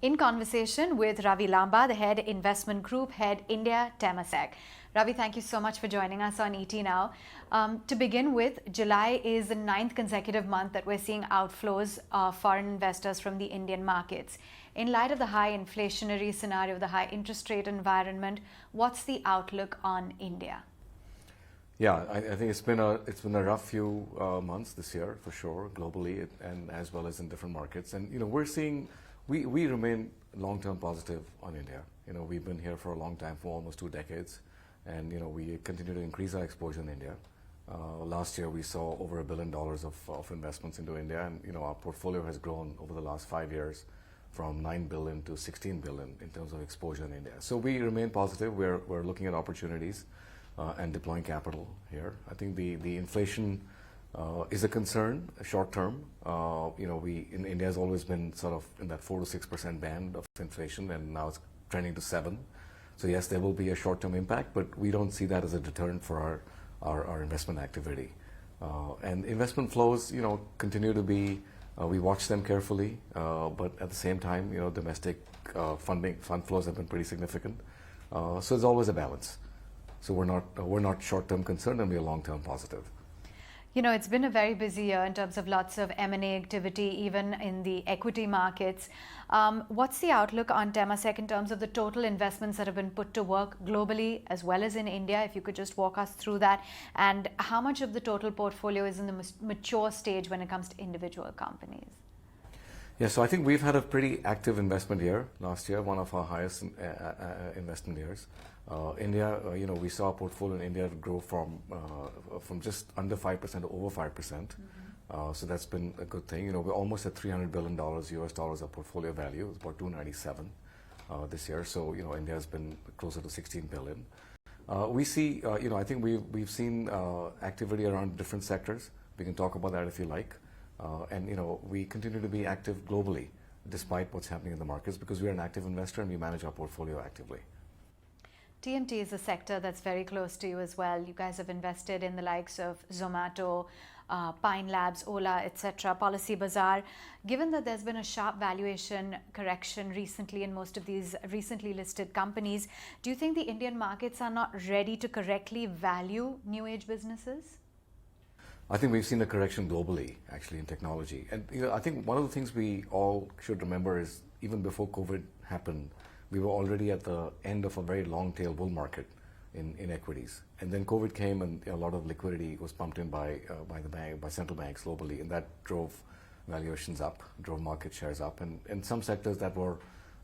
In conversation with Ravi Lambah, the Head Investment Group Head India, Temasek. Ravi, thank you so much for joining us on ET Now. To begin with, July is the 9th consecutive month that we're seeing outflows of foreign investors from the Indian markets. In light of the high inflationary scenario, the high interest rate environment, what's the outlook on India? Yeah, I think it's been a rough few months this year for sure, globally and as well as in different markets. And we're seeing we remain long-term positive on India. We've been here for a long time, for almost 2 decades, and we continue to increase our exposure in India. Last year we saw over $1 billion of investments into India, and our portfolio has grown over the last 5 years from 9 billion to 16 billion in terms of exposure in India. So we remain positive. We're looking at opportunities and deploying capital here. I think the inflation is a concern short term. In India has always been sort of in that 4 to 6% band of inflation, and now it's trending to 7. So yes, there will be a short-term impact, but we don't see that as a deterrent for our investment activity. And investment flows, continue to be. We watch them carefully, but at the same time, domestic fund flows have been pretty significant. So there's always a balance. So we're not short-term concerned, and we're long-term positive. It's been a very busy year in terms of lots of M&A activity, even in the equity markets. What's the outlook on Temasek in terms of the total investments that have been put to work globally as well as in India? If you could just walk us through that, and how much of the total portfolio is in the mature stage when it comes to individual companies? Yeah, so I think we've had a pretty active investment year last year, one of our highest investment years. India, we saw our portfolio in India grow from just under 5% to over 5%. Mm-hmm. So that's been a good thing. We're almost at $300 billion US dollars of portfolio value. It's about 297 this year. So India has been closer to 16 billion. We see, I think we've seen activity around different sectors. We can talk about that if you like. And we continue to be active globally despite what's happening in the markets, because we're an active investor and we manage our portfolio actively. TMT is a sector that's very close to you as well. You guys have invested in the likes of Zomato, Pine Labs, Ola, etc., Policy Bazaar. Given that there's been a sharp valuation correction recently in most of these recently listed companies, do you think the Indian markets are not ready to correctly value new age businesses? I think we've seen a correction globally, actually, in technology. And I think one of the things we all should remember is even before COVID happened, we were already at the end of a very long tail bull market in equities. And then COVID came and a lot of liquidity was pumped in by central banks globally, and that drove valuations up, drove market shares up. And some sectors that were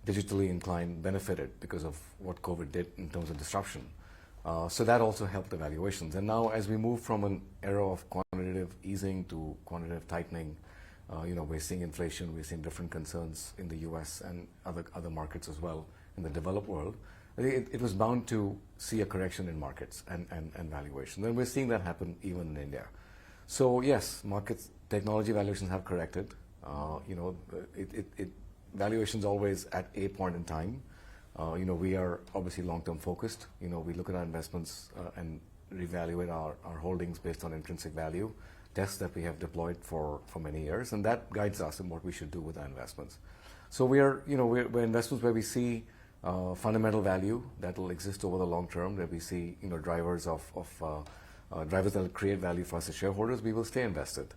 digitally inclined benefited because of what COVID did in terms of disruption. So that also helped the valuations. And now as we move from an era of quantitative easing to quantitative tightening, we're seeing inflation, we're seeing different concerns in the US and other markets as well in the developed world. I think it was bound to see a correction in markets and valuation. And we're seeing that happen even in India. So yes, technology valuations have corrected. Valuations always at a point in time. We are obviously long-term focused. We look at our investments and reevaluate our holdings based on intrinsic value, tests that we have deployed for many years, and that guides us in what we should do with our investments. So we're investments where we see fundamental value that will exist over the long term, where we see drivers drivers that will create value for us as shareholders. We will stay invested,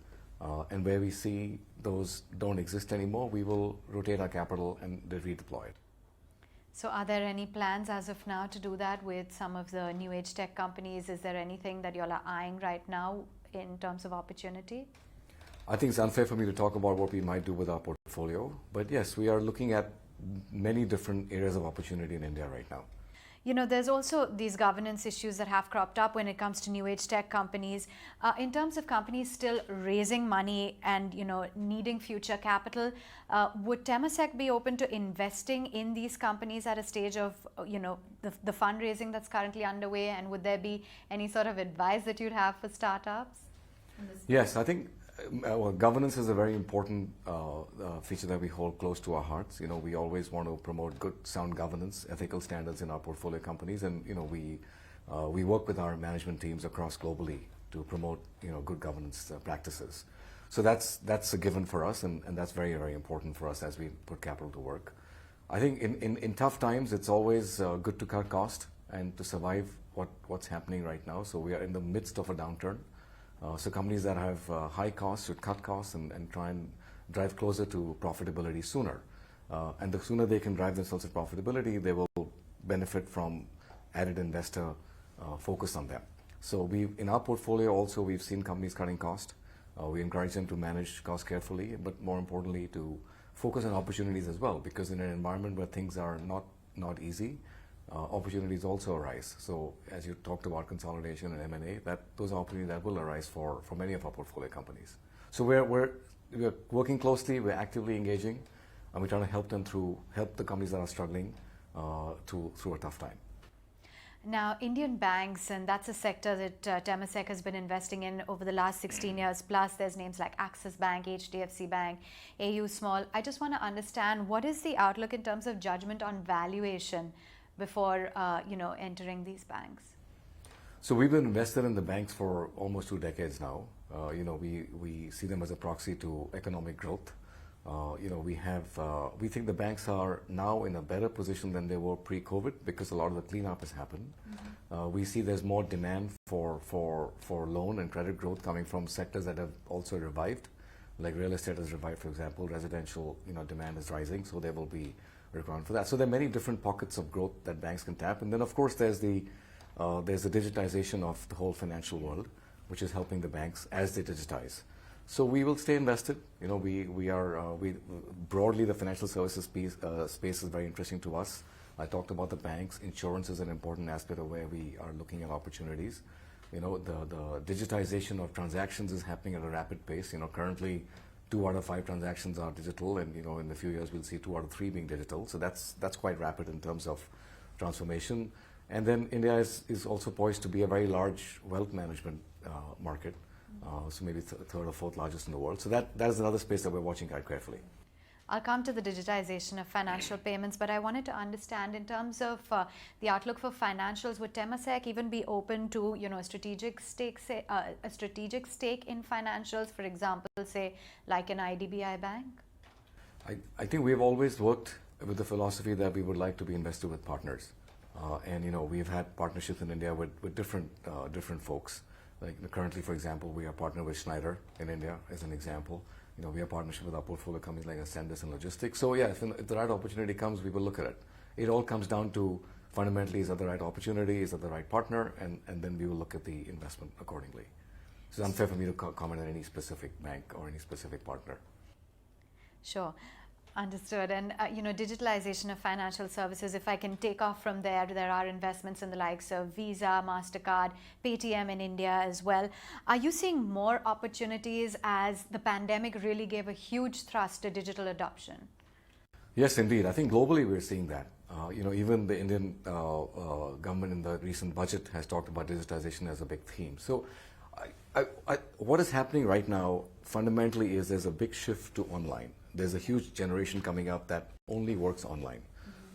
and where we see those don't exist anymore, we will rotate our capital and redeploy it. So are there any plans as of now to do that with some of the new age tech companies? Is there anything that you all are eyeing right now in terms of opportunity? I think it's unfair for me to talk about what we might do with our portfolio. But yes, we are looking at many different areas of opportunity in India right now. There's also these governance issues that have cropped up when it comes to new age tech companies. In terms of companies still raising money and, needing future capital, would Temasek be open to investing in these companies at a stage of, the fundraising that's currently underway? And would there be any sort of advice that you'd have for startups? Yes, I think governance is a very important feature that we hold close to our hearts. We always want to promote good, sound governance, ethical standards in our portfolio companies, and we work with our management teams across globally to promote good governance practices. So that's a given for us, and that's very, very important for us as we put capital to work. I think in tough times, it's always good to cut cost and to survive what's happening right now. So we are in the midst of a downturn. So companies that have high costs should cut costs and try and drive closer to profitability sooner. And the sooner they can drive themselves to profitability, they will benefit from added investor focus on them. So in our portfolio also, we've seen companies cutting cost. We encourage them to manage costs carefully, but more importantly, to focus on opportunities as well, because in an environment where things are not easy, opportunities also arise. So as you talked about consolidation and M&A, those are opportunities that will arise for many of our portfolio companies. So we're working closely, we're actively engaging, and we're trying to help the companies that are struggling through a tough time. Now, Indian banks, and that's a sector that Temasek has been investing in over the last 16 years, plus there's names like Axis Bank, HDFC Bank, AU Small. I just want to understand, what is the outlook in terms of judgment on valuation before entering these banks? So we've been invested in the banks for almost 2 decades now. We see them as a proxy to economic growth. We think the banks are now in a better position than they were pre-COVID because a lot of the cleanup has happened. Mm-hmm. We see there's more demand for loan and credit growth coming from sectors that have also revived, like real estate has revived, for example. Residential, demand is rising, so there will be requirement for that. So there are many different pockets of growth that banks can tap, and then of course there's the digitization of the whole financial world, which is helping the banks as they digitize. So we will stay invested. We broadly, the financial services space is very interesting to us. I talked about the banks. Insurance is an important aspect of where we are looking at opportunities. The digitization of transactions is happening at a rapid pace. Currently 2 out of 5 transactions are digital, and in a few years we'll see 2 out of 3 being digital. So that's quite rapid in terms of transformation. And then India is also poised to be a very large wealth management market. So maybe third or fourth largest in the world. So that is another space that we're watching quite carefully. I'll come to the digitization of financial payments, but I wanted to understand in terms of the outlook for financials, would Temasek even be open to a strategic stake in financials, for example, say like an IDBI bank? I think we've always worked with the philosophy that we would like to be invested with partners, and we've had partnerships in India with different folks. Like currently, for example, we are partnered with Schneider in India, as an example. We have partnership with our portfolio companies like Ascendus and Logistics. So yeah, if the right opportunity comes, we will look at it. It all comes down to fundamentally, is that the right opportunity, is that the right partner, and then we will look at the investment accordingly. So it's unfair for me to comment on any specific bank or any specific partner. Sure. Understood. And digitalization of financial services, if I can take off from there are investments in the likes of Visa, MasterCard, Paytm in India as well. Are you seeing more opportunities as the pandemic really gave a huge thrust to digital adoption? Yes, indeed. I think globally we're seeing that. Even the Indian government in the recent budget has talked about digitization as a big theme. So what is happening right now fundamentally is there's a big shift to online. There's a huge generation coming up that only works online.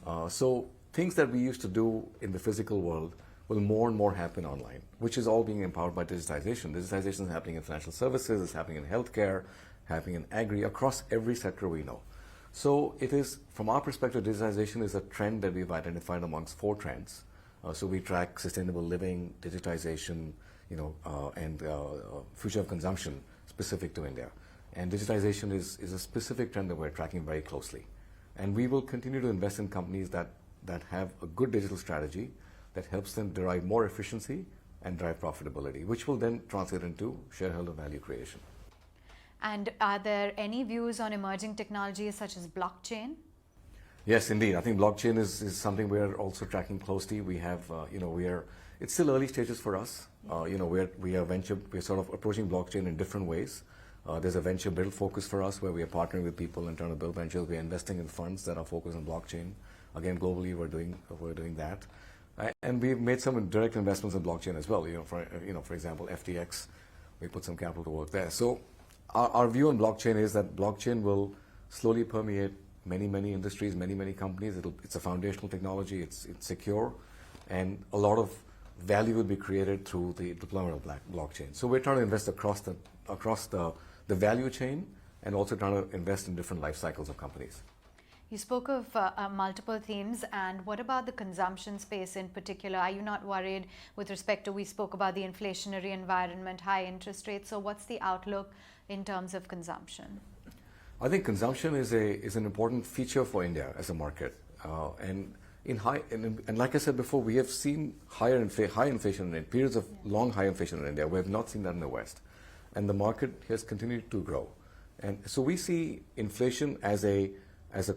Mm-hmm. So things that we used to do in the physical world will more and more happen online, which is all being empowered by digitization. Digitization is happening in financial services, it's happening in healthcare, happening in agri, across every sector we know. So it is, from our perspective, digitization is a trend that we've identified amongst 4 trends. So we track sustainable living, digitization, and future of consumption specific to India. And digitization is a specific trend that we're tracking very closely. And we will continue to invest in companies that have a good digital strategy that helps them derive more efficiency and drive profitability, which will then translate into shareholder value creation. And are there any views on emerging technologies such as blockchain? Yes, indeed. I think blockchain is something we're also tracking closely. We have, it's still early stages for us. We're sort of approaching blockchain in different ways. There's a venture build focus for us where we are partnering with people and trying to build ventures. We're investing in funds that are focused on blockchain. Again, globally, we're doing that. And we've made some direct investments in blockchain as well. For example, FTX, we put some capital to work there. So our view on blockchain is that blockchain will slowly permeate many industries, many companies. It's a foundational technology. It's secure, and a lot of value will be created through the deployment of blockchain. So we're trying to invest across the value chain, and also trying to invest in different life cycles of companies. You spoke of multiple themes, and what about the consumption space in particular? Are you not worried with respect to, we spoke about the inflationary environment, high interest rates, so what's the outlook in terms of consumption? I think consumption is an important feature for India as a market, and like I said before, we have seen high inflation in periods of long high inflation in India. We have not seen that in the West, and the market has continued to grow, and so we see inflation as a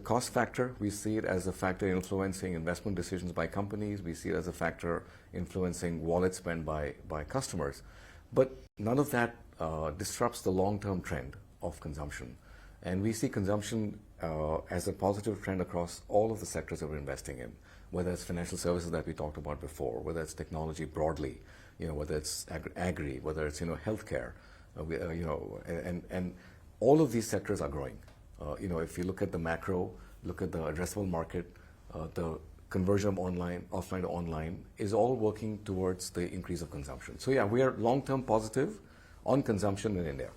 cost factor. We see it as a factor influencing investment decisions by companies. We see it as a factor influencing wallet spend by customers, but none of that disrupts the long-term trend of consumption. And we see consumption as a positive trend across all of the sectors that we're investing in, whether it's financial services that we talked about before, whether it's technology broadly, whether it's agri, whether it's healthcare, and all of these sectors are growing. If you look at the macro, look at the addressable market, the conversion of offline to online is all working towards the increase of consumption. So yeah, we are long-term positive on consumption in India.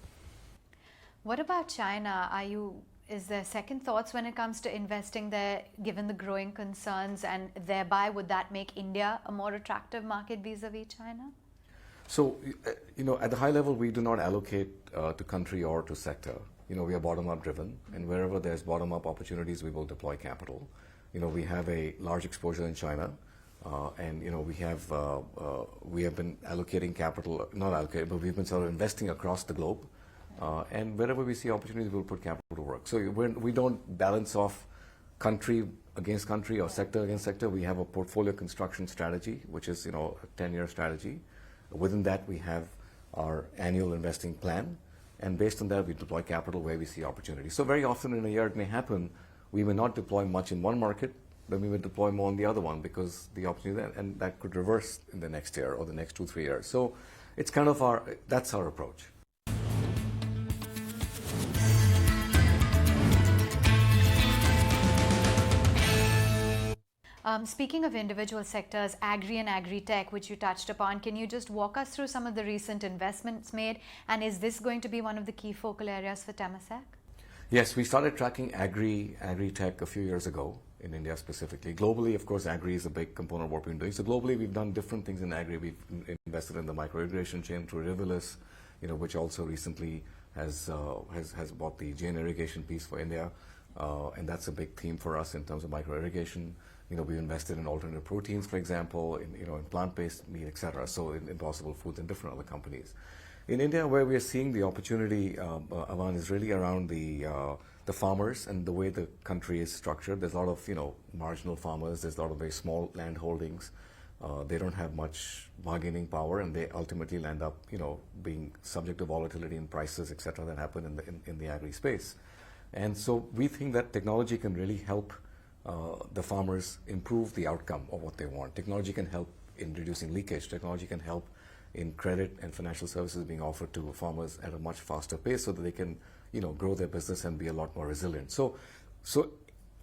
What about China? Is there second thoughts when it comes to investing there, given the growing concerns, and thereby would that make India a more attractive market vis-a-vis China? So, at the high level, we do not allocate to country or to sector. We are bottom-up driven, and wherever there's bottom-up opportunities, we will deploy capital. We have a large exposure in China, and we have been allocating capital, not allocating, but we've been sort of investing across the globe. And wherever we see opportunities, we'll put capital to work. So we don't balance off country against country or sector against sector. We have a portfolio construction strategy, which is a 10-year strategy. Within that, we have our annual investing plan, and based on that, we deploy capital where we see opportunities. So very often in a year, it may happen we may not deploy much in one market, then we will deploy more in the other one because the opportunity there, and that could reverse in the next year or the next 2-3 years. So it's kind of that's our approach. Speaking of individual sectors, agri and agri-tech, which you touched upon, can you just walk us through some of the recent investments made? And is this going to be one of the key focal areas for Temasek? Yes, we started tracking agri-tech a few years ago in India specifically. Globally, of course, agri is a big component of what we've been doing. So globally, we've done different things in agri. We've invested in the micro-irrigation chain through Licious, which also recently has bought the chain irrigation piece for India. And that's a big theme for us in terms of micro-irrigation. We've invested in alternative proteins, for example, in plant-based meat, et cetera, so in Impossible Foods and different other companies. In India, where we are seeing the opportunity, Avan, is really around the farmers and the way the country is structured. There's a lot of, marginal farmers. There's a lot of very small land holdings. They don't have much bargaining power, and they ultimately land up, being subject to volatility in prices, et cetera, that happen in the agri space. And so we think that technology can really help the farmers improve the outcome of what they want. Technology can help in reducing leakage. Technology can help in credit and financial services being offered to farmers at a much faster pace so that they can, grow their business and be a lot more resilient. So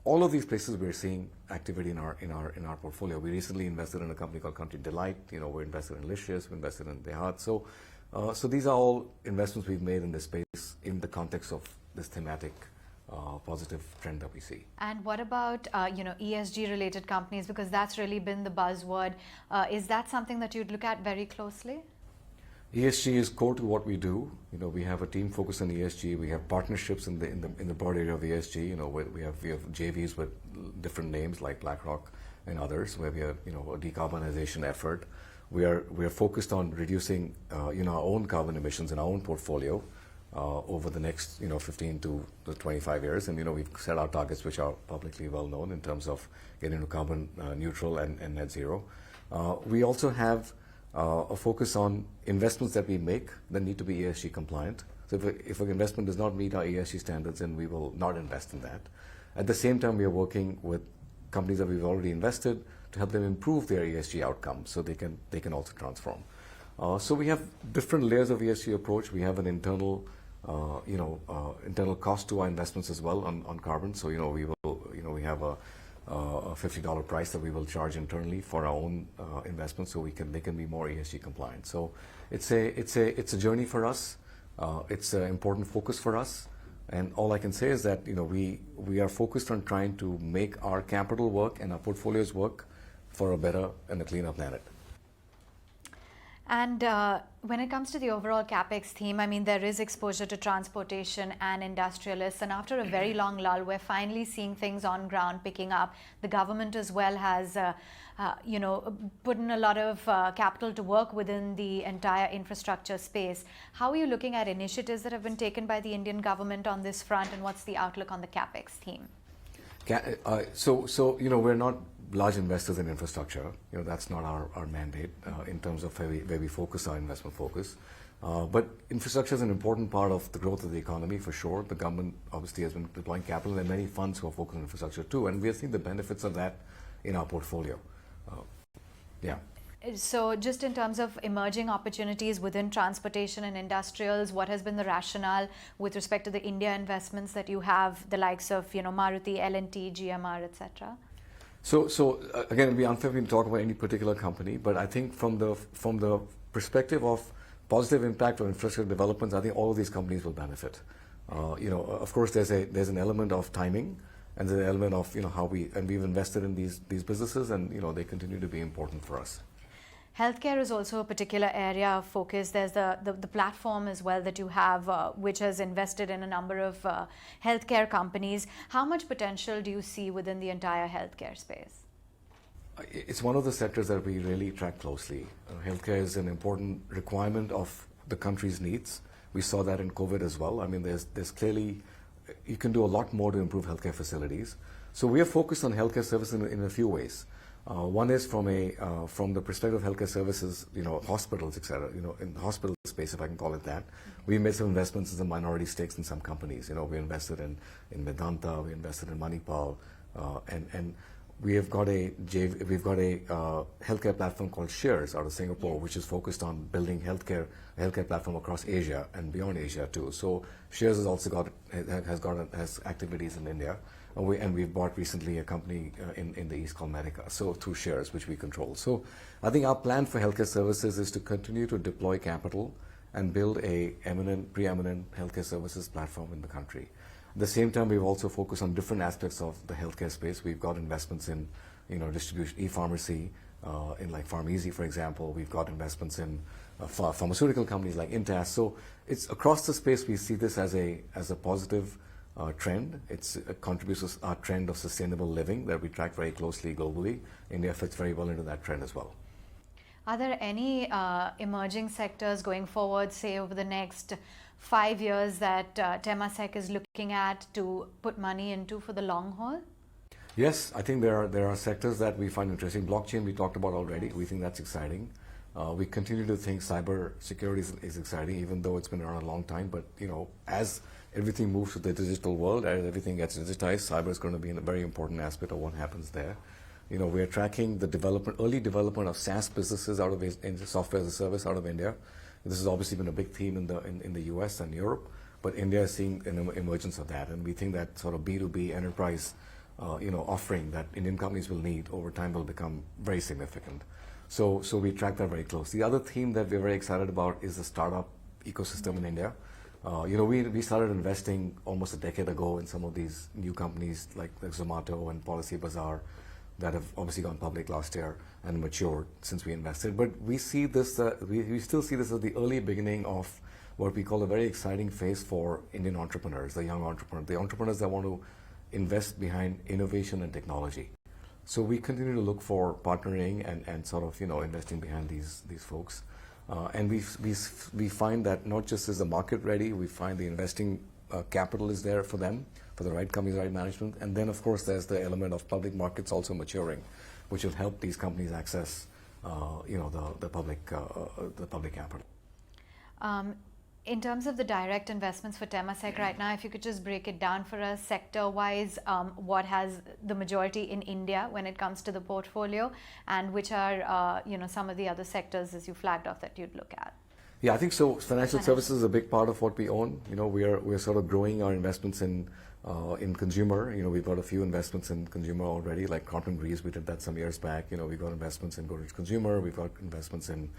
all of these places we're seeing activity in our portfolio. We recently invested in a company called Country Delight. We're invested in Licious, we invested in Dehat. So these are all investments we've made in this space in the context of this thematic positive trend that we see. And what about ESG related companies, because that's really been the buzzword. Is that something that you'd look at very closely? ESG is core to what we do. We have a team focused on ESG. We have partnerships in the broad area of ESG. We have JVs with different names like BlackRock and others, where we have a decarbonization effort. We are focused on reducing our own carbon emissions in our own portfolio over the next 15 to 25 years, and we've set our targets, which are publicly well known in terms of getting to carbon neutral and net zero. We also have a focus on investments that we make that need to be ESG compliant. So if an investment does not meet our ESG standards, then we will not invest in that. At the same time, we are working with companies that we've already invested to help them improve their ESG outcomes so they can also transform. So we have different layers of ESG approach. We have an internal cost to our investments as well on carbon. So we have a $50 price that we will charge internally for our own investments, so they can be more ESG compliant. So it's a journey for us. It's an important focus for us, And all I can say is that we are focused on trying to make our capital work and our portfolios work for a better and a cleaner planet. And when it comes to the overall CapEx theme, I mean, there is exposure to transportation and industrialists. And after a very long lull, we're finally seeing things on ground picking up. The government as well has, put in a lot of capital to work within the entire infrastructure space. How are you looking at initiatives that have been taken by the Indian government on this front, and what's the outlook on the CapEx theme? We're not large investors in infrastructure. That's not our mandate in terms of where we focus our investment focus. But infrastructure is an important part of the growth of the economy for sure. The government obviously has been deploying capital, and many funds who are focused on infrastructure too, and we are seeing the benefits of that in our portfolio. So just in terms of emerging opportunities within transportation and industrials, what has been the rationale with respect to the India investments that you have, the likes of Maruti, L&T, GMR, etc.? So again, it'd be unfair to talk about any particular company, but I think from the perspective of positive impact on infrastructure developments, I think all of these companies will benefit. Of course, there's an element of timing, and there's an element of we've invested in these businesses, and they continue to be important for us. Healthcare is also a particular area of focus. There's the platform as well that you have, which has invested in a number of healthcare companies. How much potential do you see within the entire healthcare space? It's one of the sectors that we really track closely. Healthcare is an important requirement of the country's needs. We saw that in COVID as well. I mean, there's clearly, you can do a lot more to improve healthcare facilities. So we are focused on healthcare services in a few ways. One is from the perspective of healthcare services, hospitals, etc. In the hospital space, if I can call it that, we made some investments in some minority stakes in some companies. We invested in Vedanta, we invested in Manipal, and we've got a healthcare platform called Shares out of Singapore, which is focused on building a healthcare platform across Asia and beyond Asia too. So Shares has also has activities in India. And we've bought recently a company in the East called Medica, so through Shares, which we control. So I think our plan for healthcare services is to continue to deploy capital and build a preeminent healthcare services platform in the country. At the same time, we've also focused on different aspects of the healthcare space. We've got investments in distribution, e-pharmacy, in like PharmEasy, for example. We've got investments in pharmaceutical companies like Intas. So it's across the space. We see this as a positive trend. It contributes to our trend of sustainable living that we track very closely globally. India fits very well into that trend as well. Are there any emerging sectors going forward, say over the next 5 years, that Temasek is looking at to put money into for the long haul? Yes, I think there are sectors that we find interesting. Blockchain we talked about already. We think that's exciting. We continue to think cyber security is exciting, even though it's been around a long time. But as everything moves to the digital world, as everything gets digitized, cyber is going to be a very important aspect of what happens there. We are tracking the early development of SaaS businesses out of in software as a service out of India. This has obviously been a big theme in the US and Europe, but India is seeing an emergence of that, and we think that sort of B2B enterprise, offering that Indian companies will need over time will become very significant. So we track that very closely. The other theme that we're very excited about is the startup ecosystem in India. We started investing almost a decade ago in some of these new companies like Zomato and Policy Bazaar that have obviously gone public last year and matured since we invested. But we see this, we still see this as the early beginning of what we call a very exciting phase for Indian entrepreneurs, the young entrepreneurs, the entrepreneurs that want to invest behind innovation and technology. So we continue to look for partnering and sort of investing behind these folks. And we find that not just is the market ready, we find the investing capital is there for them, for the right companies, right management. And then, of course, there's the element of public markets also maturing, which will help these companies access, the public capital. In terms of the direct investments for Temasek right now, if you could just break it down for us sector-wise, what has the majority in India when it comes to the portfolio, and which are some of the other sectors as you flagged off that you'd look at? Yeah, I think so. Financial services is a big part of what we own. We're sort of growing our investments in consumer. We've got a few investments in consumer already, like Cotton Breeze. We did that some years back. We've got investments in Go-to Consumer. We've got investments in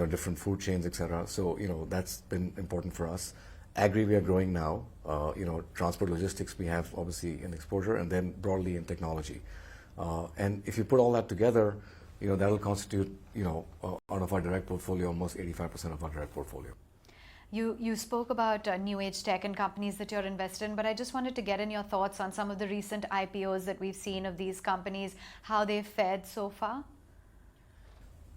different food chains, etc. So that's been important for us. Agri, we are growing now. Transport logistics, we have obviously an exposure, and then broadly in technology. And if you put all that together, that'll constitute, out of our direct portfolio, almost 85% of our direct portfolio. You spoke about new age tech and companies that you're invested in, but I just wanted to get in your thoughts on some of the recent IPOs that we've seen of these companies, how they've fared so far.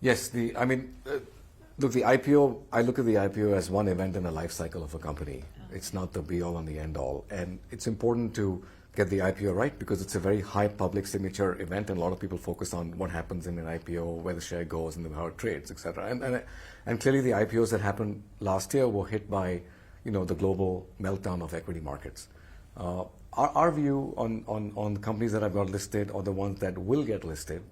Yes, look, the IPO, I look at the IPO as one event in the life cycle of a company. It's not the be-all and the end-all. And it's important to get the IPO right because it's a very high public signature event, and a lot of people focus on what happens in an IPO, where the share goes, and how it trades, etc. And clearly the IPOs that happened last year were hit by, the global meltdown of equity markets. Our view on the companies that have got listed or the ones that will get listed,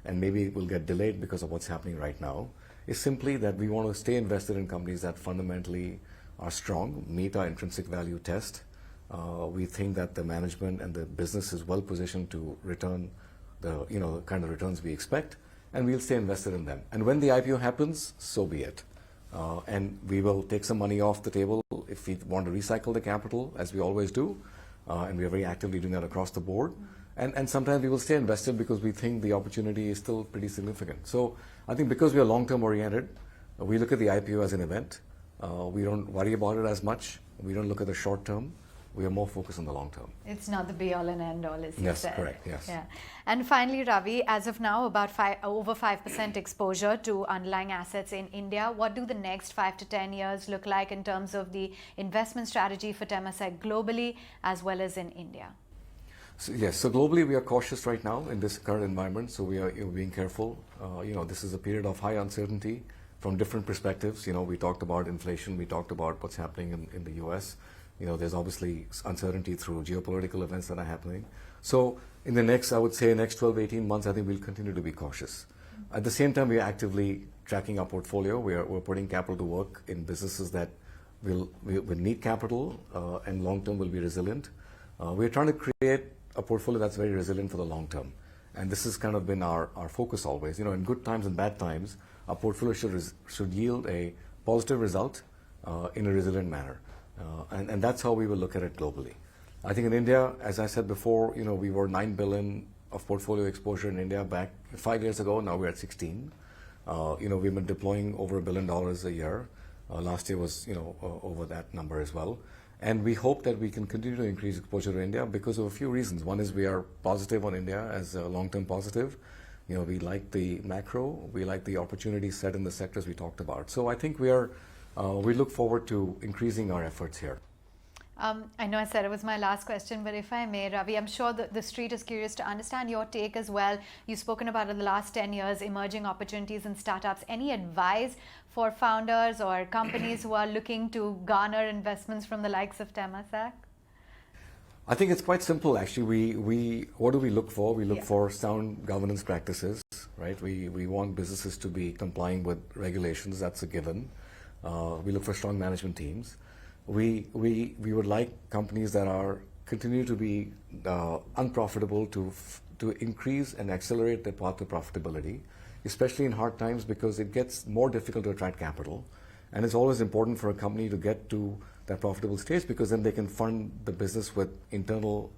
and maybe will get delayed because of what's happening right now, is simply that we want to stay invested in companies that fundamentally are strong, meet our intrinsic value test. We think that the management and the business is well positioned to return the kind of returns we expect, and we'll stay invested in them. And when the IPO happens, so be it. And we will take some money off the table if we want to recycle the capital, as we always do, and we are very actively doing that across the board. And sometimes we will stay invested because we think the opportunity is still pretty significant. So I think because we are long-term oriented, we look at the IPO as an event. We don't worry about it as much. We don't look at the short term. We are more focused on the long term. It's not the be-all and end-all, as you said. Yes, correct, yes. Yeah. And finally, Ravi, as of now, about over 5% exposure to underlying assets in India. What do the next 5 to 10 years look like in terms of the investment strategy for Temasek globally as well as in India? So, yes, so globally we are cautious right now in this current environment, so we are being careful. This is a period of high uncertainty from different perspectives. We talked about inflation, we talked about what's happening in the US. There's obviously uncertainty through geopolitical events that are happening. So in the next 12, 18 months, I think we'll continue to be cautious. At the same time, we are actively tracking our portfolio. We're putting capital to work in businesses that will need capital and long term will be resilient. We're trying to create a portfolio that's very resilient for the long term. And this has kind of been our focus always. In good times and bad times, our portfolio should yield a positive result in a resilient manner. And that's how we will look at it globally. I think in India, as I said before, we were 9 billion of portfolio exposure in India back 5 years ago. Now we're at 16. We've been deploying over $1 billion a year. Last year was, over that number as well. And we hope that we can continue to increase exposure to India because of a few reasons. One is we are positive on India as a long-term positive. We like the macro. We like the opportunities set in the sectors we talked about. So I think we look forward to increasing our efforts here. I know I said it was my last question, but if I may, Ravi, I'm sure the street is curious to understand your take as well. You've spoken about in the last 10 years, emerging opportunities in startups. Any advice for founders or companies who are looking to garner investments from the likes of Temasek? I think it's quite simple, actually. What do we look for? We look for sound governance practices, right? We want businesses to be complying with regulations. That's a given. We look for strong management teams. We would like companies that continue to be unprofitable to increase and accelerate their path to profitability, especially in hard times because it gets more difficult to attract capital. And it's always important for a company to get to that profitable stage because then they can fund the business with internal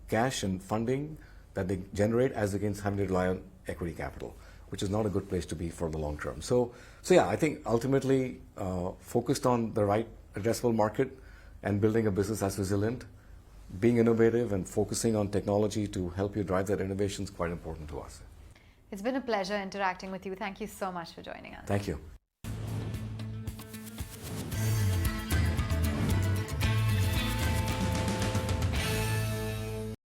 cash and funding that they generate as against having to rely on equity capital, which is not a good place to be for the long term. So yeah, I think ultimately focused on the right addressable market and building a business that's resilient, being innovative and focusing on technology to help you drive that innovation is quite important to us. It's been a pleasure interacting with you. Thank you so much for joining us. Thank you.